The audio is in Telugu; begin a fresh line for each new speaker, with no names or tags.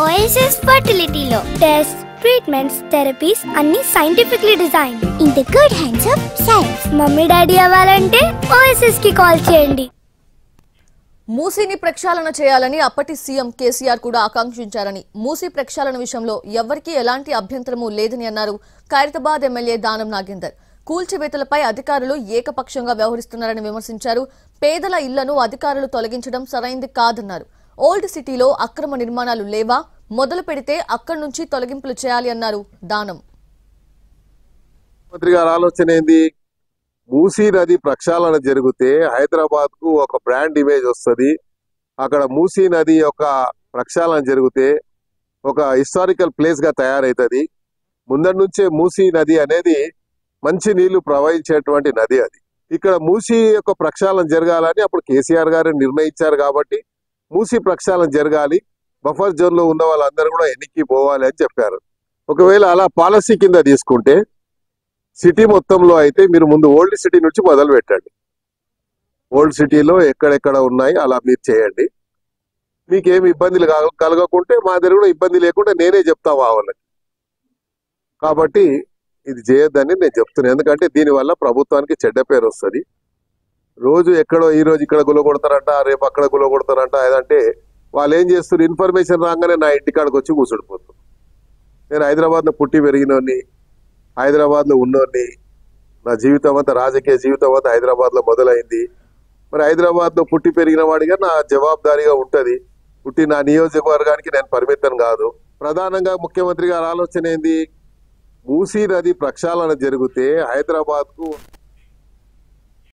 ఓఎస్ఎస్ ఫర్టిలిటీలో టెస్ట్ ట్రీట్మెంట్స్ థెరపీస్ అన్ని scientifically design in the good hands of science. Mummy daddy అవ్వాలంటే ఓఎస్ఎస్ కి కాల్ చేయండి.
మూసీని ప్రక్షాళన చేయాలని అప్పటి సీఎం కేసీఆర్ కూడా ఆకాంక్షించారని, మూసీ ప్రక్షాళన విషయంలో ఎవ్వరికీ ఎలాంటి అభ్యంతరమూ లేదని అన్నారు ఖైరతాబాద్ ఎమ్మెల్యే దానం నాగేందర్. కూల్చివేతలపై అధికారులు ఏకపక్షంగా వ్యవహరిస్తున్నారని విమర్శించారు. పేదల ఇళ్లను అధికారులు తొలగించడం సరైంది కాదన్నారు. ఓల్డ్ సిటీలో అక్రమ నిర్మాణాలు లేవా, మొదలు పెడితే అక్కడి నుంచి తొలగింపులు చేయాలి అన్నారు దానం.
మంత్రి గారి ఆలోచన ఏంది? మూసీ నది ప్రక్షాళన జరిగితే హైదరాబాద్ కు ఒక బ్రాండ్ ఇమేజ్ వస్తుంది. అక్కడ మూసీ నది యొక్క ప్రక్షాళన జరిగితే ఒక హిస్టారికల్ ప్లేస్ గా తయారైతుంది. ముందటి నుంచే మూసీ నది అనేది మంచి నీళ్లు ప్రవహించేటువంటి నది. అది ఇక్కడ మూసీ యొక్క ప్రక్షాళన జరగాలని అప్పుడు కేసీఆర్ గారు నిర్ణయించారు. కాబట్టి మూసీ ప్రక్షాళన జరగాలి, బఫర్ జోన్ లో ఉన్న వాళ్ళందరూ కూడా ఎన్నికి పోవాలి అని చెప్పారు. ఒకవేళ అలా పాలసీ కింద తీసుకుంటే సిటీ మొత్తంలో అయితే మీరు ముందు ఓల్డ్ సిటీ నుంచి మొదలు పెట్టండి. ఓల్డ్ సిటీలో ఎక్కడెక్కడ ఉన్నాయి అలా మీరు చేయండి. మీకేమి ఇబ్బందులు కలగకుంటే మా దగ్గర కూడా ఇబ్బంది లేకుండా నేనే చెప్తా వాళ్ళకి. కాబట్టి ఇది చేయొద్దని నేను చెప్తున్నాను. ఎందుకంటే దీనివల్ల ప్రభుత్వానికి చెడ్డ పేరు వస్తుంది. రోజు ఎక్కడో ఈ రోజు ఇక్కడ గులగొడతారంట, రేపు అక్కడ గులగొడతారంట. ఏదంటే వాళ్ళు ఏం చేస్తారు, ఇన్ఫర్మేషన్ రాగానే నా ఇంటికాడికి వచ్చి కూర్చుండిపోతారు. నేను హైదరాబాద్లో పుట్టి పెరిగినోని, హైదరాబాద్లో ఉన్నోని, నా జీవితం అంతా రాజకీయ జీవితం అంతా హైదరాబాద్లో మొదలైంది. మరి హైదరాబాద్లో పుట్టి పెరిగిన వాడిగా నా జవాబుదారీగా ఉంటుంది. పుట్టి నా నియోజకవర్గానికి నేను పరిమితం కాదు. ప్రధానంగా ముఖ్యమంత్రి గారి ఆలోచన ఏంది? మూసీ నది ప్రక్షాళన జరిగితే హైదరాబాద్కు